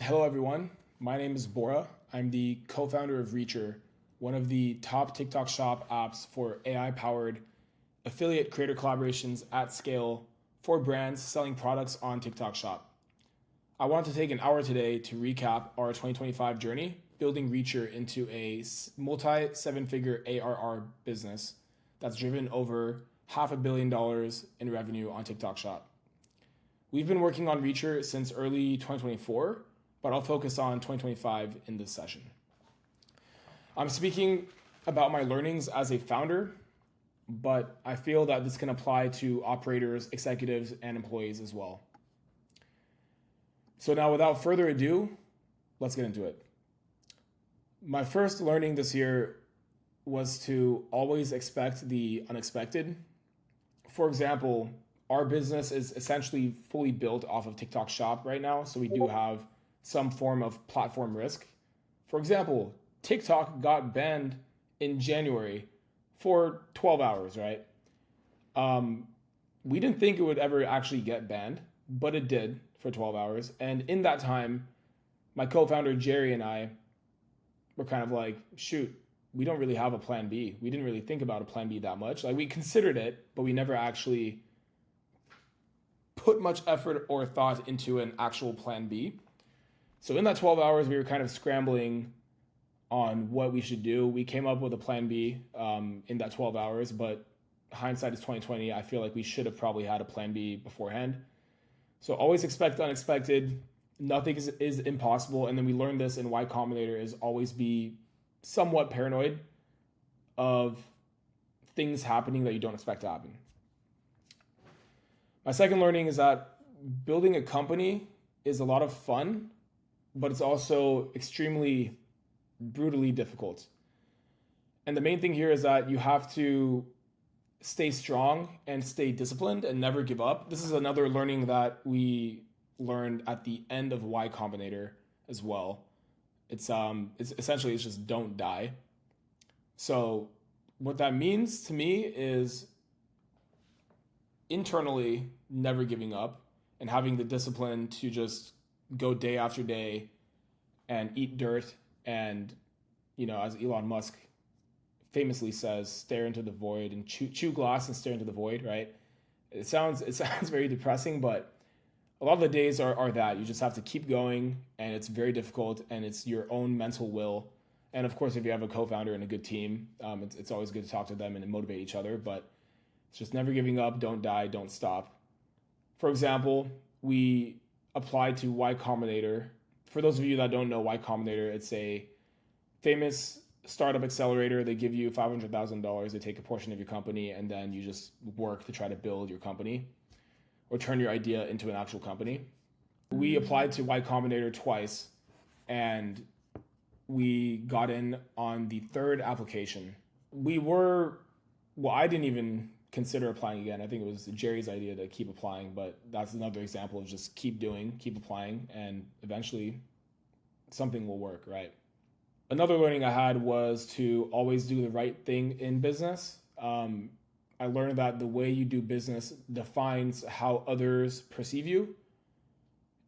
Hello, everyone. My name is Bora. I'm the co founder of Reacher, one of the top TikTok shop apps for AI powered affiliate creator collaborations at scale for brands selling products on TikTok shop. I want to take an hour today to recap our 2025 journey, building Reacher into a multi-7-figure ARR business that's driven over $500 million in revenue on TikTok shop. We've been working on Reacher since early 2024, but I'll focus on 2025 in this session. I'm speaking about my learnings as a founder, but I feel that this can apply to operators, executives, and employees as well. So now, without further ado, let's get into it. My first learning this year was to always expect the unexpected. For example, our business is essentially fully built off of TikTok shop right now, so we do have some form of platform risk. For example, TikTok got banned in January for 12 hours, right? We didn't think it would ever actually get banned, but it did for 12 hours. And in that time, my co-founder Jerry and I were kind of like, shoot, we don't really have a plan B. We didn't really think about a plan B that much. Like, we considered it, but we never actually put much effort or thought into an actual plan B. So in that 12 hours, we were kind of scrambling on what we should do. We came up with a plan B in that 12 hours, but hindsight is 2020. I feel like we should have probably had a plan B beforehand. So always expect the unexpected. Nothing is impossible. And then we learned this in Y Combinator is always be somewhat paranoid of things happening that you don't expect to happen. My second learning is that building a company is a lot of fun, but it's also extremely brutally difficult. And the main thing here is that you have to stay strong and stay disciplined and never give up. This is another learning that we learned at the end of Y Combinator as well. It's essentially it's just don't die. So what that means to me is internally never giving up and having the discipline to just go day after day and eat dirt and, as Elon Musk famously says, stare into the void and chew glass and stare into the void, right? It sounds very depressing, but a lot of the days are that. You just have to keep going, and it's very difficult, and it's your own mental will. And of course, if you have a co-founder and a good team, it's always good to talk to them and motivate each other, but it's just never giving up, don't die, don't stop. For example, we applied to Y Combinator. For those of you that don't know Y Combinator, it's a famous startup accelerator. They give you $500,000. They take a portion of your company, and then you just work to try to build your company or turn your idea into an actual company. We applied to Y Combinator twice, and we got in on the third application. I didn't even consider applying again. I think it was Jerry's idea to keep applying, but that's another example of just keep doing, keep applying, and eventually something will work, right? Another learning I had was to always do the right thing in business. I learned that the way you do business defines how others perceive you,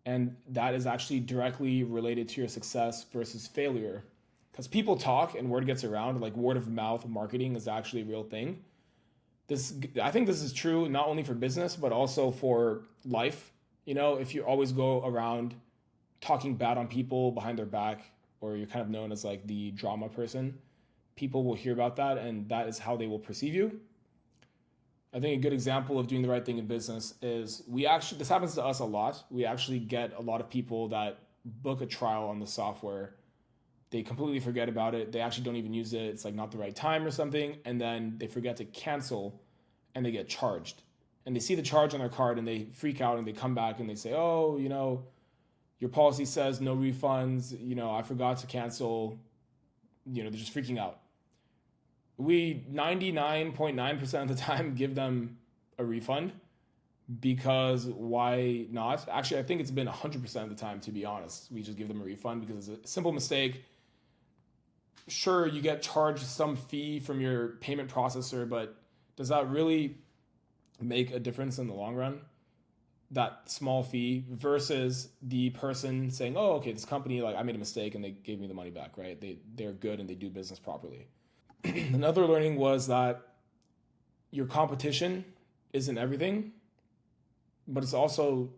and that is actually directly related to your success versus failure. Because people talk and word gets around, like word of mouth marketing is actually a real thing. I think this is true not only for business, but also for life. If you always go around talking bad on people behind their back, or you're kind of known as like the drama person, people will hear about that, and that is how they will perceive you. I think a good example of doing the right thing in business is this happens to us a lot. We actually get a lot of people that book a trial on the software. They completely forget about it. They actually don't even use it. It's like not the right time or something. And then they forget to cancel and they get charged. And they see the charge on their card and they freak out and they come back and they say, oh, your policy says no refunds. I forgot to cancel. They're just freaking out. We 99.9% of the time give them a refund because why not? Actually, I think it's been 100% of the time, to be honest. We just give them a refund because it's a simple mistake. Sure, you get charged some fee from your payment processor, but does that really make a difference in the long run? that small fee versus the person saying, "Oh, okay, this company, like I made a mistake and they gave me the money back," right? They're good and they do business properly. Another learning was that your competition isn't everything, but it's also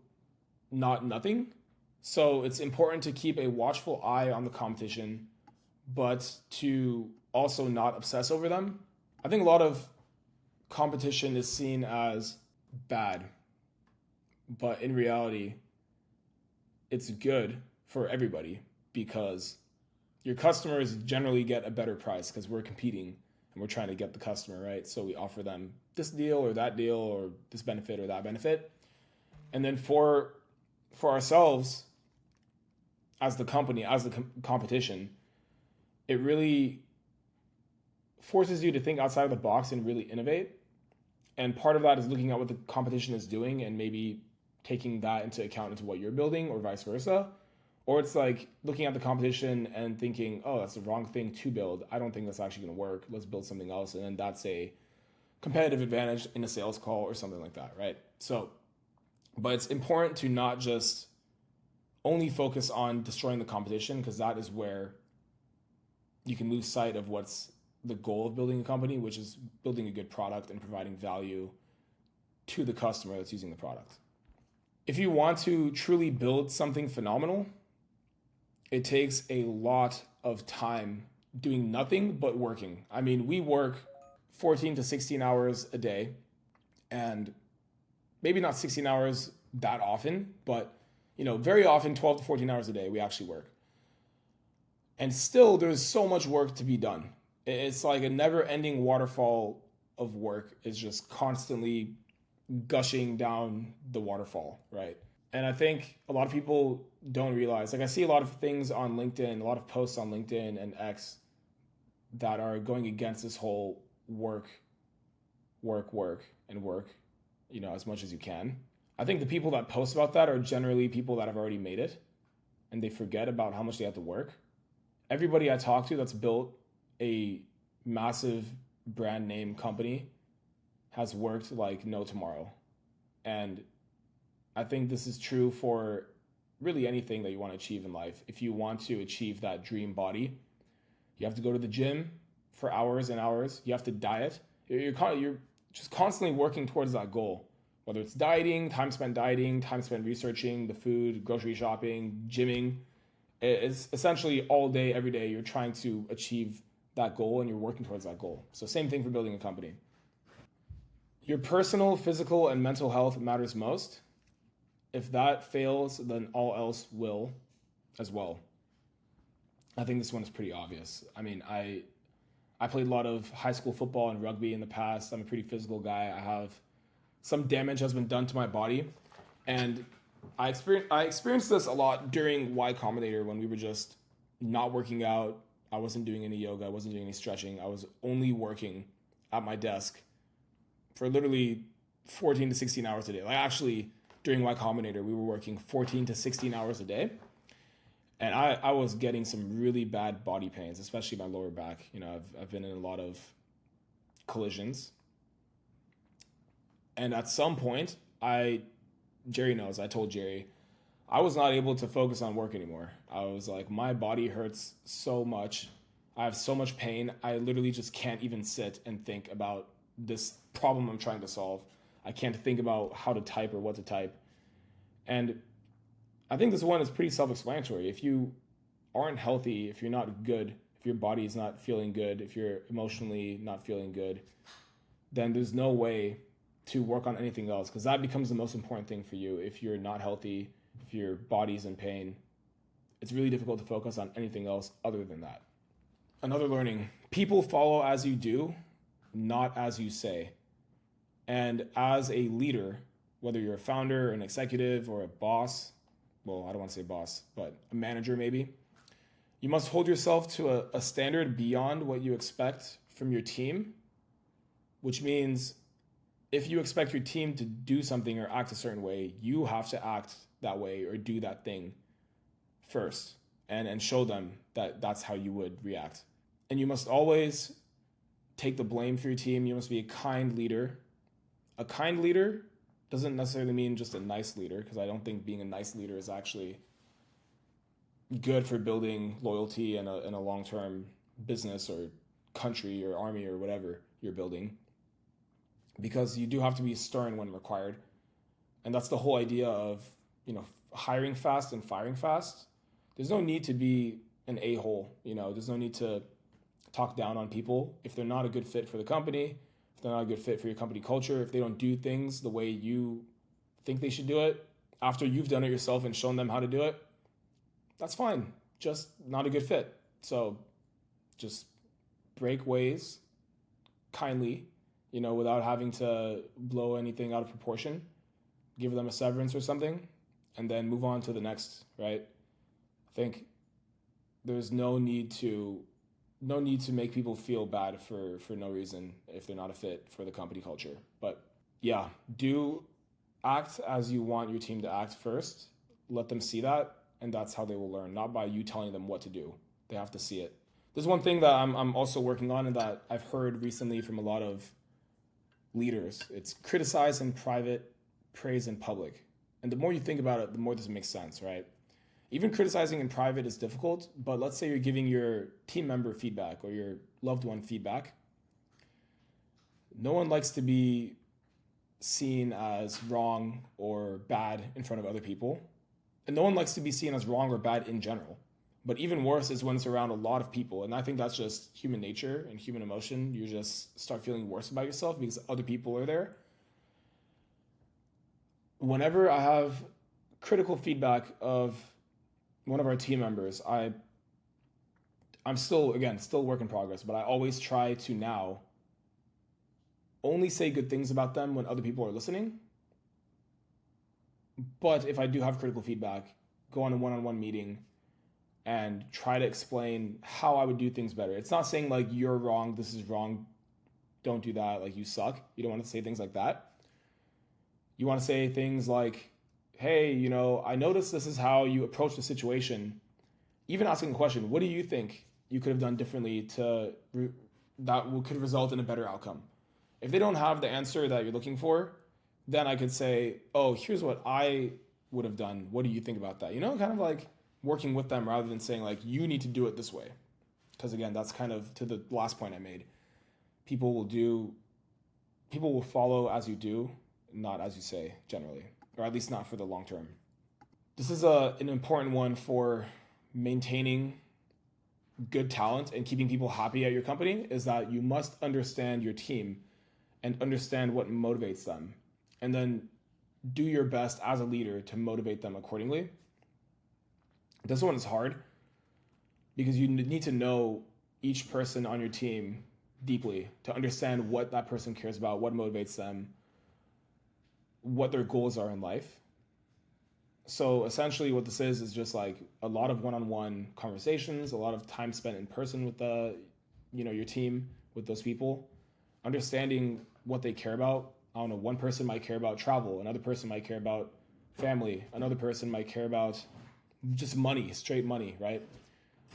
not nothing. So it's important to keep a watchful eye on the competition, but to also not obsess over them. I think a lot of competition is seen as bad, but in reality, it's good for everybody because your customers generally get a better price because we're competing and we're trying to get the customer, right? So we offer them this deal or that deal or this benefit or that benefit. And then for ourselves as the company, as the competition, it really forces you to think outside of the box and really innovate. And part of that is looking at what the competition is doing and maybe taking that into account into what you're building or vice versa. Or it's like looking at the competition and thinking, oh, that's the wrong thing to build. I don't think that's actually going to work. Let's build something else. And then that's a competitive advantage in a sales call or something like that, right? So, but it's important to not just only focus on destroying the competition because that is where you can lose sight of what's the goal of building a company, which is building a good product and providing value to the customer that's using the product. If you want to truly build something phenomenal, it takes a lot of time doing nothing but working. I mean, we work 14 to 16 hours a day, and maybe not 16 hours that often, but very often 12 to 14 hours a day we actually work. And still there's so much work to be done. It's like a never-ending waterfall of work is just constantly gushing down the waterfall, right? And I think a lot of people don't realize, like I see a lot of things on LinkedIn, a lot of posts on LinkedIn and X that are going against this whole work, as much as you can. I think the people that post about that are generally people that have already made it and they forget about how much they have to work. Everybody I talk to that's built a massive brand name company has worked like no tomorrow. And I think this is true for really anything that you want to achieve in life. If you want to achieve that dream body, you have to go to the gym for hours and hours. You have to diet. You're just constantly working towards that goal, whether it's dieting, time spent researching the food, grocery shopping, gymming. It's essentially all day, every day, you're trying to achieve that goal and you're working towards that goal. So same thing for building a company. Your personal, physical, and mental health matters most. If that fails, then all else will as well. I think this one is pretty obvious. I mean, I played a lot of high school football and rugby in the past. I'm a pretty physical guy. I have some damage has been done to my body. And I experienced this a lot during Y Combinator when we were just not working out. I wasn't doing any yoga. I wasn't doing any stretching. I was only working at my desk for literally 14 to 16 hours a day. Like actually, during Y Combinator, we were working 14 to 16 hours a day. And I was getting some really bad body pains, especially my lower back. I've been in a lot of collisions. And at some point, Jerry knows, I told Jerry, I was not able to focus on work anymore. I was like, my body hurts so much. I have so much pain. I literally just can't even sit and think about this problem I'm trying to solve. I can't think about how to type or what to type. And I think this one is pretty self-explanatory. If you aren't healthy, if you're not good, if your body is not feeling good, if you're emotionally not feeling good, then there's no way to work on anything else because that becomes the most important thing for you. If you're not healthy, if your body's in pain, it's really difficult to focus on anything else other than that. Another learning, people follow as you do, not as you say. And as a leader, whether you're a founder, an executive, or a boss, well, I don't want to say boss, but a manager maybe, you must hold yourself to a standard beyond what you expect from your team, which means if you expect your team to do something or act a certain way, you have to act that way or do that thing first and show them that that's how you would react. And you must always take the blame for your team. You must be a kind leader. A kind leader Doesn't necessarily mean just a nice leader, because I don't think being a nice leader is actually good for building loyalty in a long-term business or country or army or whatever you're building, because you do have to be stern when required. And that's the whole idea of, hiring fast and firing fast. There's no need to be an a-hole. There's no need to talk down on people if they're not a good fit for the company, if they're not a good fit for your company culture, if they don't do things the way you think they should do it after you've done it yourself and shown them how to do it. That's fine. Just not a good fit. So just break ways kindly, without having to blow anything out of proportion. Give them a severance or something, and then move on to the next, right? I think there's no need to make people feel bad for no reason if they're not a fit for the company culture. But yeah, do act as you want your team to act first. Let them see that, and that's how they will learn, not by you telling them what to do. They have to see it. There's one thing that I'm also working on, and that I've heard recently from a lot of leaders. It's criticize in private, praise in public. And the more you think about it, the more this makes sense, right? Even criticizing in private is difficult, but let's say you're giving your team member feedback or your loved one feedback. No one likes to be seen as wrong or bad in front of other people. And no one likes to be seen as wrong or bad in general. But even worse is when it's around a lot of people. And I think that's just human nature and human emotion. You just start feeling worse about yourself because other people are there. Whenever I have critical feedback of one of our team members, I'm still work in progress, but I always try to now only say good things about them when other people are listening. But if I do have critical feedback, go on a one-on-one meeting and try to explain how I would do things better. It's not saying like, you're wrong, this is wrong, don't do that, like you suck. You don't want to say things like that. You want to say things like, hey, I noticed this is how you approach the situation. Even asking a question, what do you think you could have done differently that could result in a better outcome? If they don't have the answer that you're looking for, then I could say, oh, here's what I would have done. What do you think about that? Kind of like working with them rather than saying like, you need to do it this way. Because again, that's kind of to the last point I made. People will follow as you do, not as you say generally, or at least not for the long term. This is an important one for maintaining good talent and keeping people happy at your company, is that you must understand your team and understand what motivates them, and then do your best as a leader to motivate them accordingly. This one is hard because you need to know each person on your team deeply to understand what that person cares about, what motivates them, what their goals are in life. So essentially what this is just like a lot of one-on-one conversations, a lot of time spent in person with your team, with those people, understanding what they care about. I don't know, one person might care about travel, another person might care about family, another person might care about just money, straight money, right?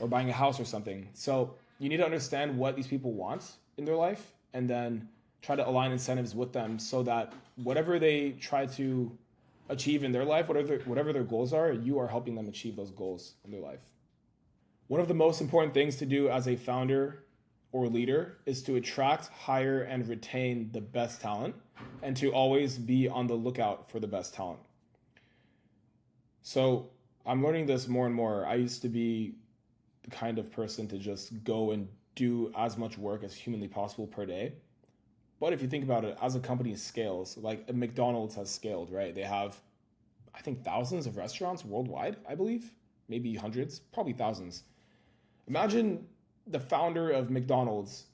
Or buying a house or something. So you need to understand what these people want in their life and then try to align incentives with them so that whatever they try to achieve in their life, whatever their goals are, you are helping them achieve those goals in their life. One of the most important things to do as a founder or leader is to attract, hire, and retain the best talent, and to always be on the lookout for the best talent. So I'm learning this more and more. I used to be the kind of person to just go and do as much work as humanly possible per day. But if you think about it, as a company scales, like McDonald's has scaled, right? They have, I think, thousands of restaurants worldwide, I believe, maybe hundreds, probably thousands. Imagine the founder of McDonald's,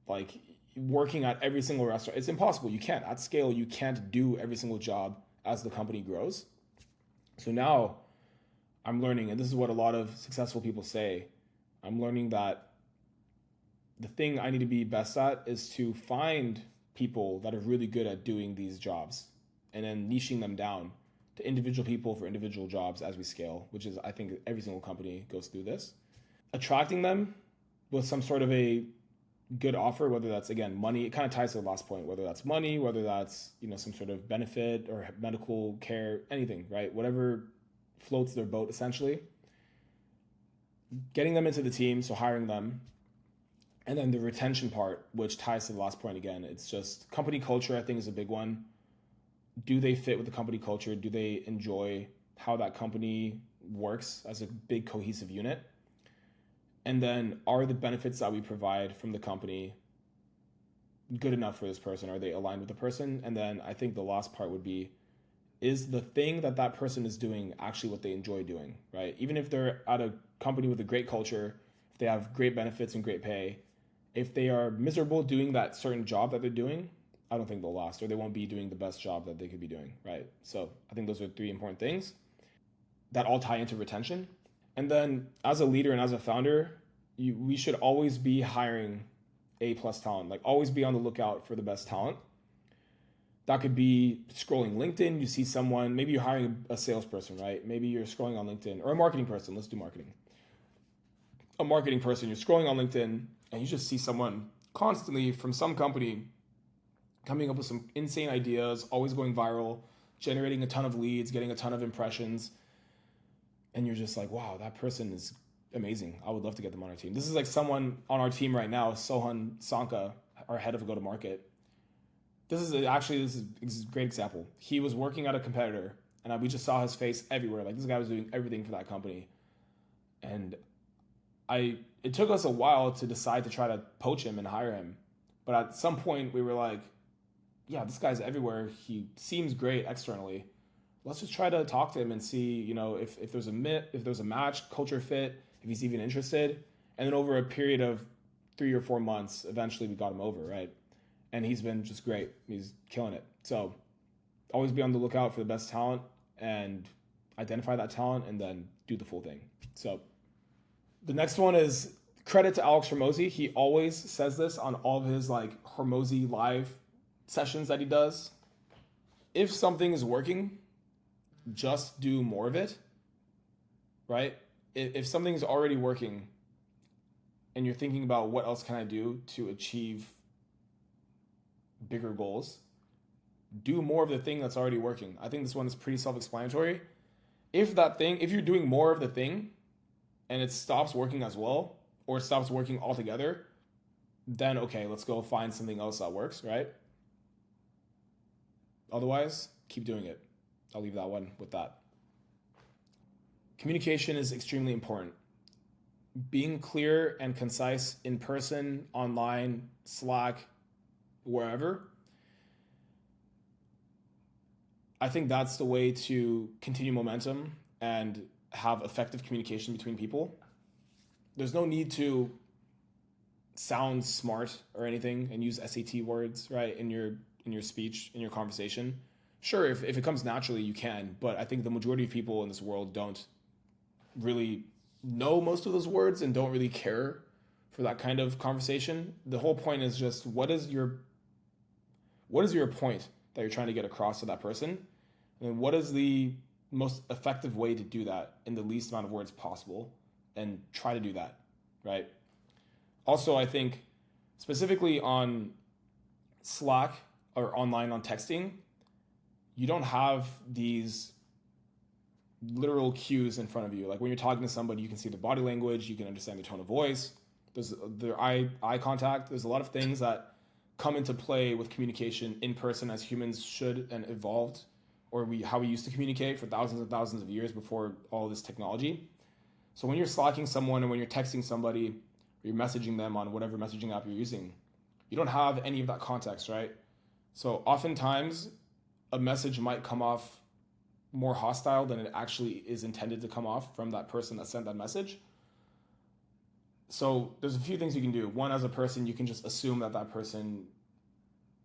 like working at every single restaurant. It's impossible. You can't. At scale, you can't do every single job as the company grows. So now I'm learning, and this is what a lot of successful people say, I'm learning that the thing I need to be best at is to find people that are really good at doing these jobs and then niching them down to individual people for individual jobs as we scale, which is, I think, every single company goes through this. Attracting them with some sort of a good offer, whether that's, again, money, it kind of ties to the last point, whether that's money, whether that's, some sort of benefit or medical care, anything, right? Whatever floats their boat, essentially. Getting them into the team, so hiring them. And then the retention part, which ties to the last point again. It's just company culture, I think, is a big one. Do they fit with the company culture? Do they enjoy how that company works as a big cohesive unit? And then, are the benefits that we provide from the company good enough for this person? Are they aligned with the person? And then I think the last part would be, is the thing that that person is doing actually what they enjoy doing, right? Even if they're at a company with a great culture, if they have great benefits and great pay, if they are miserable doing that certain job that they're doing, I don't think they'll last, or they won't be doing the best job that they could be doing, right? So I think those are three important things that all tie into retention. And then as a leader and as a founder, we should always be hiring A+ talent, like always be on the lookout for the best talent. That could be scrolling LinkedIn, you see someone, maybe you're hiring a salesperson, right? Maybe you're scrolling on LinkedIn, or a marketing person, let's do marketing. A marketing person, you're scrolling on LinkedIn and you just see someone constantly from some company coming up with some insane ideas, always going viral, generating a ton of leads, getting a ton of impressions. And you're just like, wow, that person is amazing. I would love to get them on our team. This is like someone on our team right now, Sohan Sanka, our head of go-to-market. This is a great example. He was working at a competitor, and we just saw his face everywhere. Like, this guy was doing everything for that company. And it took us a while to decide to try to poach him and hire him. But at some point, we were like, yeah, this guy's everywhere. He seems great externally. Let's just try to talk to him and see, if there's a match, culture fit, if he's even interested. And then over a period of 3 or 4 months, eventually we got him over, right? And he's been just great. He's killing it. So always be on the lookout for the best talent and identify that talent and then do the full thing. So the next one is credit to Alex Hormozi. He always says this on all of his Hormozi live sessions that he does. If something is working, just do more of it, right? If something is already working and you're thinking about what else can I do to achieve bigger goals, do more of the thing that's already working. I think this one is pretty self-explanatory. If you're doing more of the thing and it stops working as well, or it stops working altogether, then okay, let's go find something else that works, right? Otherwise, keep doing it. I'll leave that one with that. Communication is extremely important. Being clear and concise in person, online, Slack, wherever. I think that's the way to continue momentum and have effective communication between people. There's no need to sound smart or anything and use SAT words, right, in your speech, in your conversation. Sure, if it comes naturally, you can, but I think the majority of people in this world don't really know most of those words and don't really care for that kind of conversation. The whole point is just what is your point that you're trying to get across to that person? And what is the most effective way to do that in the least amount of words possible? And try to do that, right? Also, I think specifically on Slack or online on texting, you don't have these literal cues in front of you. Like when you're talking to somebody, you can see the body language, you can understand their tone of voice, there's their eye contact. There's a lot of things that come into play with communication in person as humans should and evolved, or how we used to communicate for thousands and thousands of years before all this technology. So when you're Slacking someone or when you're texting somebody, or you're messaging them on whatever messaging app you're using, you don't have any of that context, right? So oftentimes a message might come off more hostile than it actually is intended to come off from that person that sent that message. So there's a few things you can do. One, as a person, you can just assume that person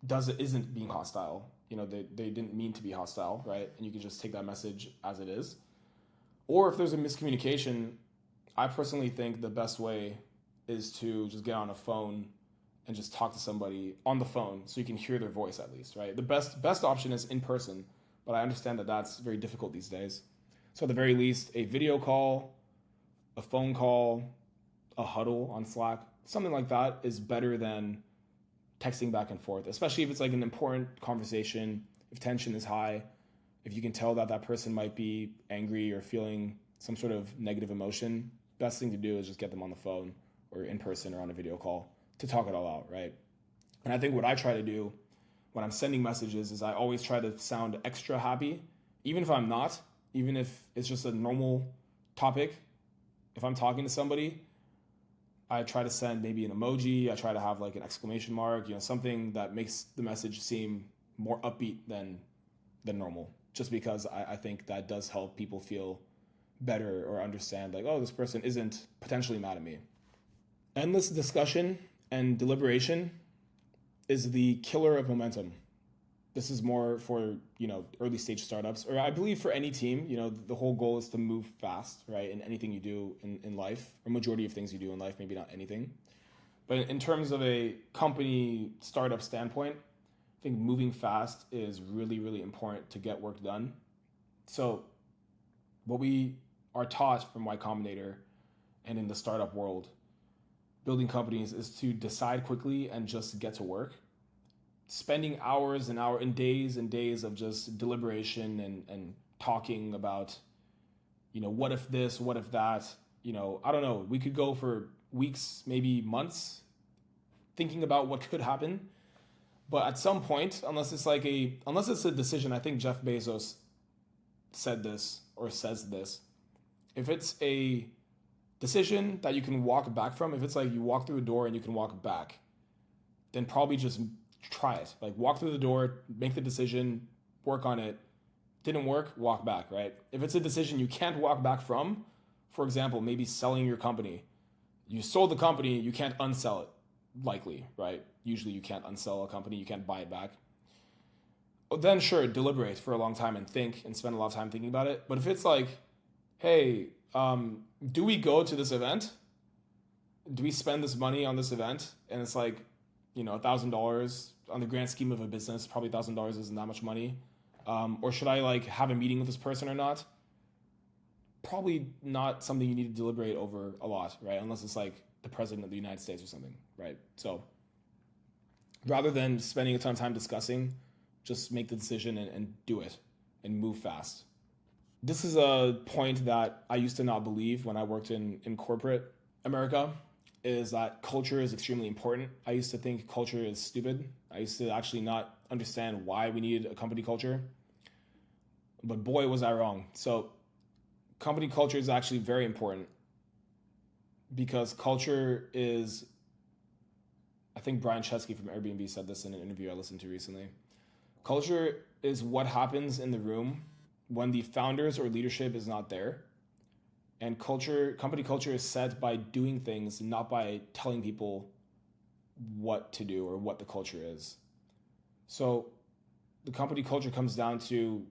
isn't being hostile. They didn't mean to be hostile, right? And you can just take that message as it is. Or if there's a miscommunication, I personally think the best way is to just get on a phone and just talk to somebody on the phone so you can hear their voice at least, right? The best option is in person, but I understand that that's very difficult these days. So at the very least, a video call, a phone call, a huddle on Slack, Something like that is better than texting back and forth, especially if it's like an important conversation, if tension is high, if you can tell that that person might be angry or feeling some sort of negative emotion. Best thing to do is just get them on the phone or in person or on a video call to talk it all out, right? And I think what I try to do when I'm sending messages is I always try to sound extra happy, even if I'm not, even if it's just a normal topic. If I'm talking to somebody, I try to send maybe an emoji. I try to have like an exclamation mark, something that makes the message seem more upbeat than normal, just because I think that does help people feel better or understand like, oh, this person isn't potentially mad at me. Endless discussion and deliberation is the killer of momentum. This is more for, early stage startups, or I believe for any team. The whole goal is to move fast, right? In anything you do in life, or majority of things you do in life, maybe not anything. But in terms of a company startup standpoint, I think moving fast is really, really important to get work done. So what we are taught from Y Combinator and in the startup world, building companies, is to decide quickly and just get to work. Spending hours and hours and days of just deliberation and talking about, what if this, what if that, I don't know. We could go for weeks, maybe months, thinking about what could happen. But at some point, unless it's a decision, I think Jeff Bezos said this or says this. If it's a decision that you can walk back from, if it's like you walk through a door and you can walk back, then probably just try it. Like walk through the door, make the decision, work on it. Didn't work, walk back, right? If it's a decision you can't walk back from, for example, maybe selling your company. You sold the company, you can't unsell it, likely, right? Usually you can't unsell a company, you can't buy it back. Then sure, deliberate for a long time and think and spend a lot of time thinking about it. But if it's like, hey, do we go to this event? Do we spend this money on this event? And it's like, $1,000 on the grand scheme of a business, probably $1,000 isn't that much money. Or should I like have a meeting with this person or not? Probably not something you need to deliberate over a lot, right? Unless it's like the president of the United States or something, right? So rather than spending a ton of time discussing, just make the decision and do it and move fast. This is a point that I used to not believe when I worked in corporate America, is that culture is extremely important. I used to think culture is stupid. I used to actually not understand why we needed a company culture. But boy, was I wrong. So company culture is actually very important, because culture is, I think Brian Chesky from Airbnb said this in an interview I listened to recently. Culture is what happens in the room when the founders or leadership is not there. And company culture is set by doing things, not by telling people what to do or what the culture is. So the company culture comes down to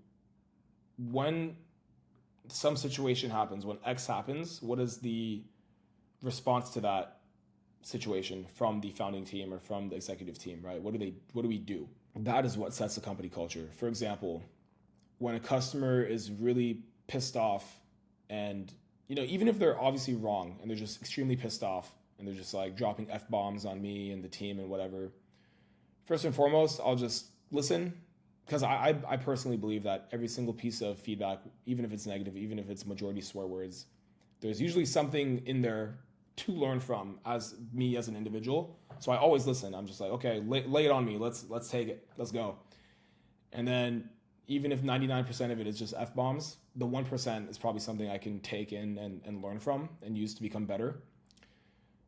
when some situation happens, when X happens, what is the response to that situation from the founding team or from the executive team, right? What do we do? That is what sets the company culture. For example, when a customer is really pissed off and, even if they're obviously wrong and they're just extremely pissed off and they're just like dropping F-bombs on me and the team and whatever, first and foremost, I'll just listen, because I personally believe that every single piece of feedback, even if it's negative, even if it's majority swear words, there's usually something in there to learn from as me as an individual. So I always listen. I'm just like, okay, lay it on me. Let's take it. Let's go. And then even if 99% of it is just F-bombs, the 1% is probably something I can take in and learn from and use to become better.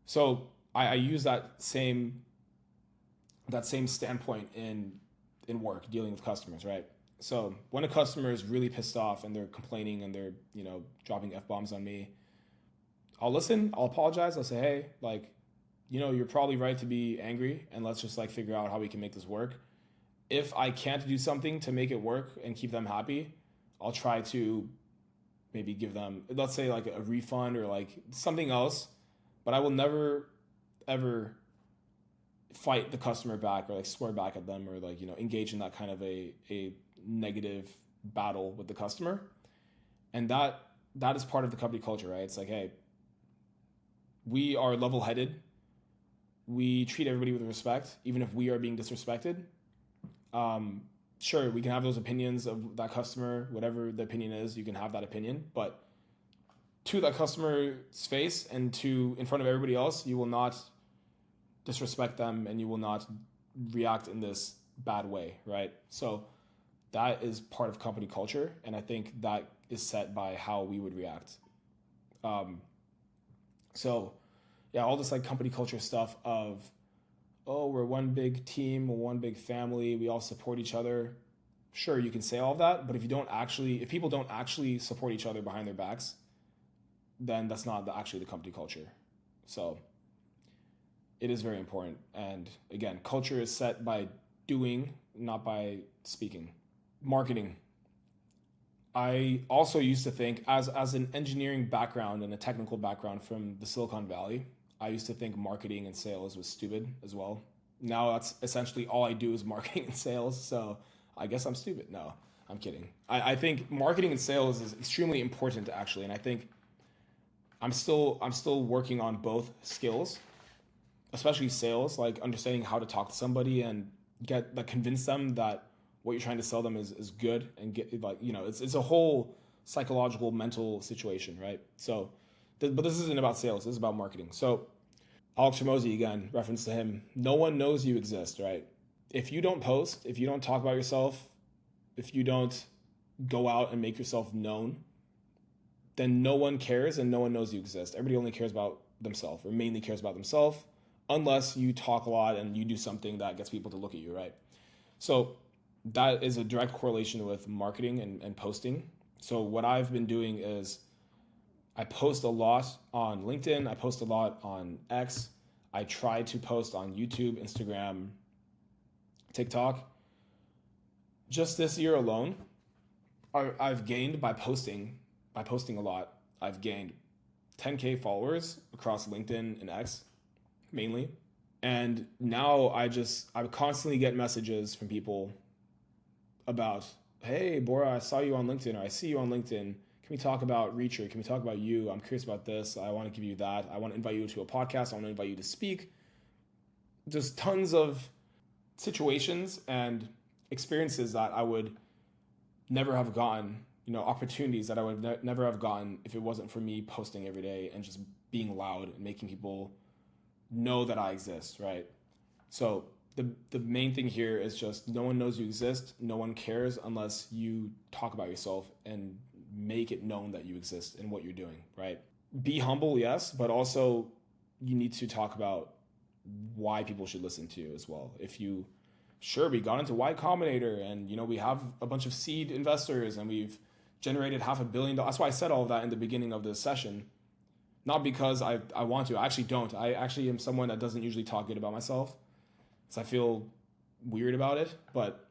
So I use that same standpoint in work, dealing with customers, right? So when a customer is really pissed off and they're complaining and they're, dropping F-bombs on me, I'll listen, I'll apologize, I'll say, hey, you're probably right to be angry, and let's just figure out how we can make this work. If I can't do something to make it work and keep them happy, I'll try to maybe give them, let's say a refund or something else, but I will never, ever fight the customer back or swear back at them or engage in that kind of a negative battle with the customer. And that is part of the company culture, right? It's hey, we are level-headed. we treat everybody with respect, even if we are being disrespected. Sure, we can have those opinions of that customer, whatever the opinion is, you can have that opinion, but to that customer's face and in front of everybody else, you will not disrespect them and you will not react in this bad way, right? So that is part of company culture, and I think that is set by how we would react. So yeah, all this like company culture stuff of, oh, we're one big team, we're one big family, we all support each other. Sure, you can say all of that, but if people don't actually support each other behind their backs, then that's not actually the company culture. So it is very important. And again, culture is set by doing, not by speaking. Marketing. I also used to think, as an engineering background and a technical background from the Silicon Valley, I used to think marketing and sales was stupid as well. Now that's essentially all I do is marketing and sales. So I guess I'm stupid. No, I'm kidding. I think marketing and sales is extremely important actually. And I think I'm still working on both skills, especially sales, like understanding how to talk to somebody and convince them that what you're trying to sell them is good, and get like, it's a whole psychological mental situation, right? So, but this isn't about sales. This is about marketing. So Alex Hormozy, again, reference to him, no one knows you exist, right? If you don't post, if you don't talk about yourself, if you don't go out and make yourself known, then no one cares and no one knows you exist. Everybody only cares about themselves, or mainly cares about themselves, unless you talk a lot and you do something that gets people to look at you, right? So that is a direct correlation with marketing and posting. So what I've been doing is I post a lot on LinkedIn. I post a lot on X. I try to post on YouTube, Instagram, TikTok. Just this year alone, I've gained by posting a lot. I've gained 10K followers across LinkedIn and X mainly. And now I constantly get messages from people about, hey, Bora, I saw you on LinkedIn, or I see you on LinkedIn. Can we talk about Reacher? Can we talk about you? I'm curious about this. I want to give you that. I want to invite you to a podcast. I want to invite you to speak. There's tons of situations and experiences that I would never have gotten, opportunities that I would never have gotten if it wasn't for me posting every day and just being loud and making people know that I exist, right? So the main thing here is just no one knows you exist. No one cares unless you talk about yourself and make it known that you exist and what you're doing, right? Be humble, yes, but also you need to talk about why people should listen to you as well. We got into Y Combinator and, we have a bunch of seed investors and we've generated $500 million. That's why I said all of that in the beginning of this session. Not because I want to. I actually don't. I actually am someone that doesn't usually talk good about myself, because I feel weird about it. But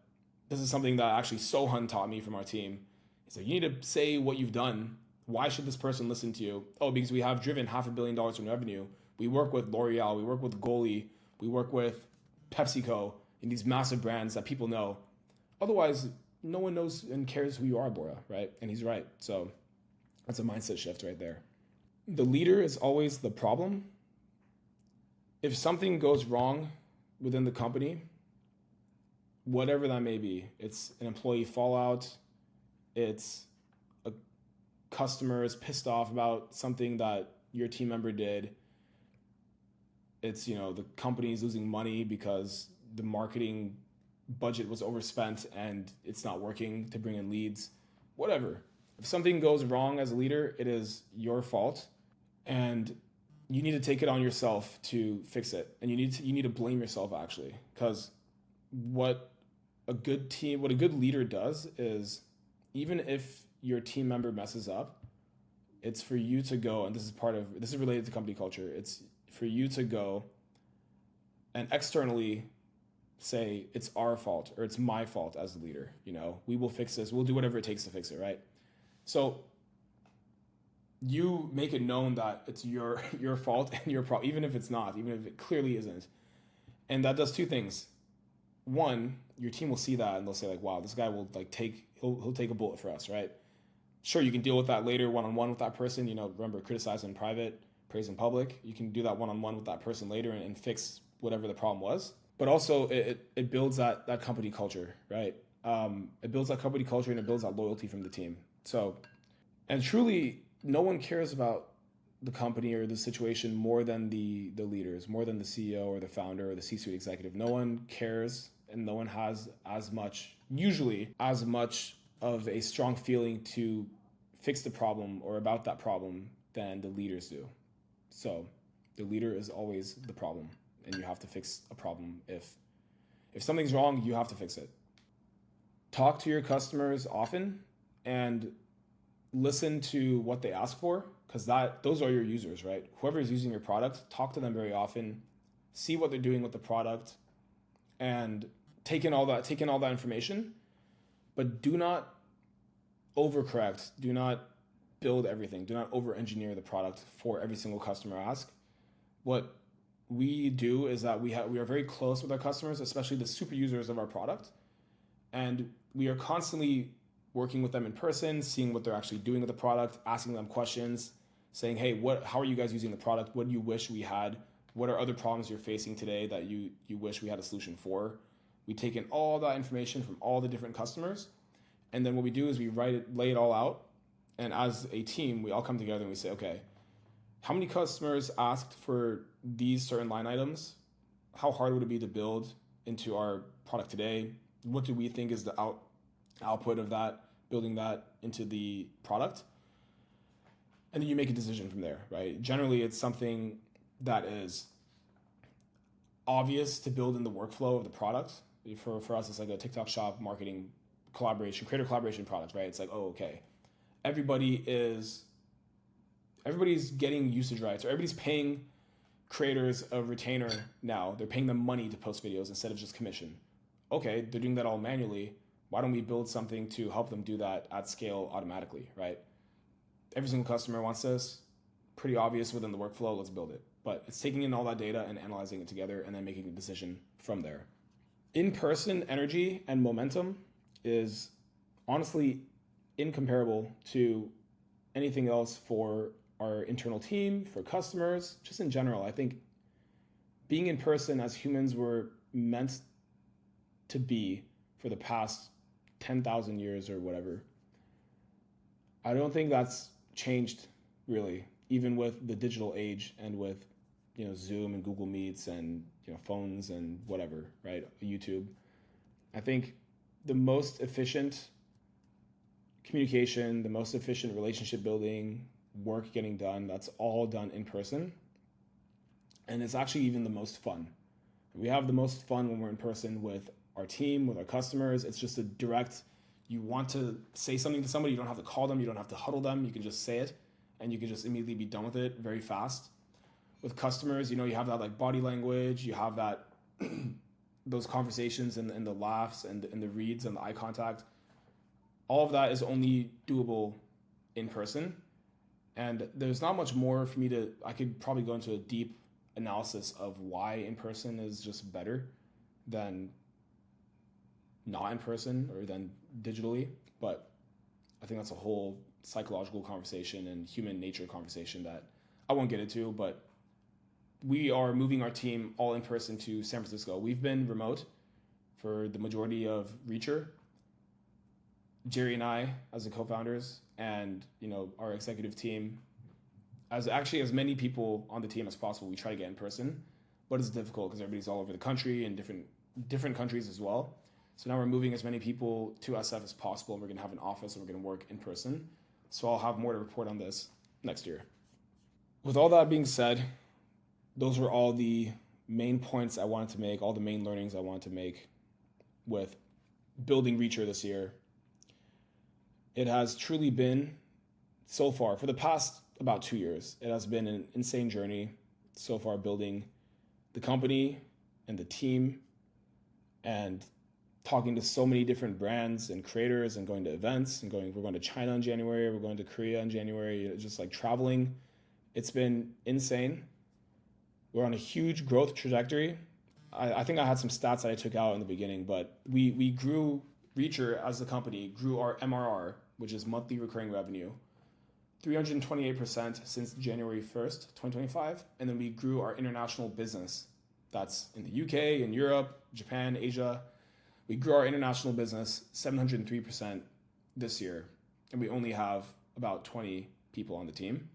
this is something that actually Sohan taught me from our team. He's like, you need to say what you've done. Why should this person listen to you? Oh, because we have driven $500 million in revenue. We work with L'Oreal. We work with Goli. We work with PepsiCo and these massive brands that people know. Otherwise, no one knows and cares who you are, Bora, right? And he's right. So that's a mindset shift right there. The leader is always the problem. If something goes wrong within the company, whatever that may be, it's an employee fallout, it's a customer is pissed off about something that your team member did, it's, the company is losing money because the marketing budget was overspent and it's not working to bring in leads, whatever. If something goes wrong as a leader, it is your fault, and you need to take it on yourself to fix it. And you need to blame yourself, actually, because what a good leader does is, even if your team member messes up, it's for you to go, and this is related to company culture. It's for you to go and externally say it's our fault or it's my fault as a leader. We will fix this. We'll do whatever it takes to fix it, right? So you make it known that it's your fault and your problem, even if it's not, even if it clearly isn't. And that does two things. One, your team will see that and they'll say like, wow, this guy will he'll take a bullet for us, right? Sure, you can deal with that later one-on-one with that person. Remember, criticize in private, praise in public. You can do that one-on-one with that person later and fix whatever the problem was. But also it builds that company culture, right? It builds that company culture and it builds that loyalty from the team. So, and truly, no one cares about the company or the situation more than the leaders, more than the CEO or the founder or the C-suite executive. No one cares and no one has usually as much of a strong feeling to fix the problem or about that problem than the leaders do. So the leader is always the problem, and you have to fix a problem. If something's wrong, you have to fix it. Talk to your customers often and listen to what they ask for, because those are your users, right? Whoever is using your product, talk to them very often, see what they're doing with the product, and take in all that information, but do not overcorrect, do not build everything, do not over-engineer the product for every single customer ask. What we do is that we are very close with our customers, especially the super users of our product, and we are constantly working with them in person, seeing what they're actually doing with the product, asking them questions, saying, hey, how are you guys using the product? What do you wish we had? What are other problems you're facing today that you wish we had a solution for? We take in all that information from all the different customers, and then what we do is we lay it all out, and as a team, we all come together and we say, okay, how many customers asked for these certain line items? How hard would it be to build into our product today? What do we think is the output of that, building that into the product? And then you make a decision from there, right? Generally, it's something that is obvious to build in the workflow of the product. For us, it's like a TikTok shop marketing collaboration, creator collaboration product, right? It's like, oh, okay, everybody's getting usage rights, or everybody's paying creators a retainer now. They're paying them money to post videos instead of just commission. Okay, they're doing that all manually. Why don't we build something to help them do that at scale automatically, right? Every single customer wants this. Pretty obvious within the workflow, let's build it. But it's taking in all that data and analyzing it together and then making a decision from there. In-person energy and momentum is honestly incomparable to anything else for our internal team, for customers, just in general. I think being in person as humans were meant to be for the past 10,000 years or whatever, I don't think that's changed really, even with the digital age and with Zoom and Google Meets and phones and whatever, right? YouTube. I think the most efficient communication, the most efficient relationship building, work getting done, that's all done in person. And it's actually even the most fun. We have the most fun when we're in person with our team, with our customers. It's just a direct, you want to say something to somebody, you don't have to call them, you don't have to huddle them, you can just say it and you can just immediately be done with it very fast. With customers, you have that like body language, you have that those conversations and the laughs and the reads and the eye contact. All of that is only doable in person. And there's not much more for me I could probably go into a deep analysis of why in person is just better than not in person or than digitally. But I think that's a whole psychological conversation and human nature conversation that I won't get into, but we are moving our team all in person to San Francisco. We've been remote for the majority of Reacher. Jerry and I, as the co-founders, and our executive team, as many people on the team as possible, we try to get in person, but it's difficult because everybody's all over the country and different countries as well. So now we're moving as many people to SF as possible, and we're going to have an office and we're going to work in person. So I'll have more to report on this next year. With all that being said, those were all the main points I wanted to make, all the main learnings I wanted to make with building Reacher this year. It has truly been, so far, for the past about 2 years, it has been an insane journey so far, building the company and the team and talking to so many different brands and creators and going to events and we're going to China in January, we're going to Korea in January, just like traveling. It's been insane. We're on a huge growth trajectory. I think I had some stats that I took out in the beginning, but we grew, Reacher as a company grew our MRR, which is monthly recurring revenue, 328% since January 1st, 2025. And then we grew our international business. That's in the UK, in Europe, Japan, Asia. We grew our international business 703% this year. And we only have about 20 people on the team.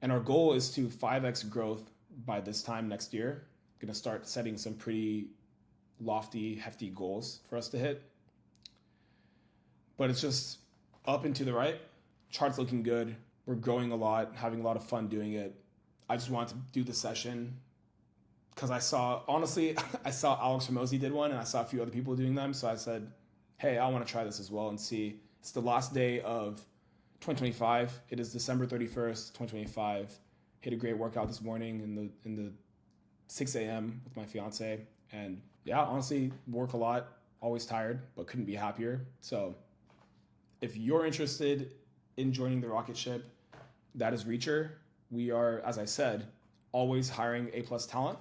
And our goal is to 5x growth by this time next year. Going to start setting some pretty lofty, hefty goals for us to hit. But it's just up and to the right. Chart's looking good. We're growing a lot, having a lot of fun doing it. I just wanted to do the session because I saw Alex Hormozi did one and I saw a few other people doing them. So I said, hey, I want to try this as well and see. It's the last day of 2025. It is December 31st, 2025. Hit a great workout this morning in the 6 a.m. with my fiance. And yeah, honestly, work a lot, always tired, but couldn't be happier. So if you're interested in joining the rocket ship, that is Reacher. We are, as I said, always hiring A+ talent.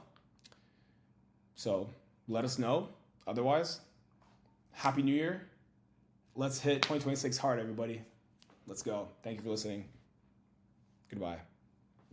So let us know. Otherwise, Happy New Year. Let's hit 2026 hard, everybody. Let's go. Thank you for listening. Goodbye.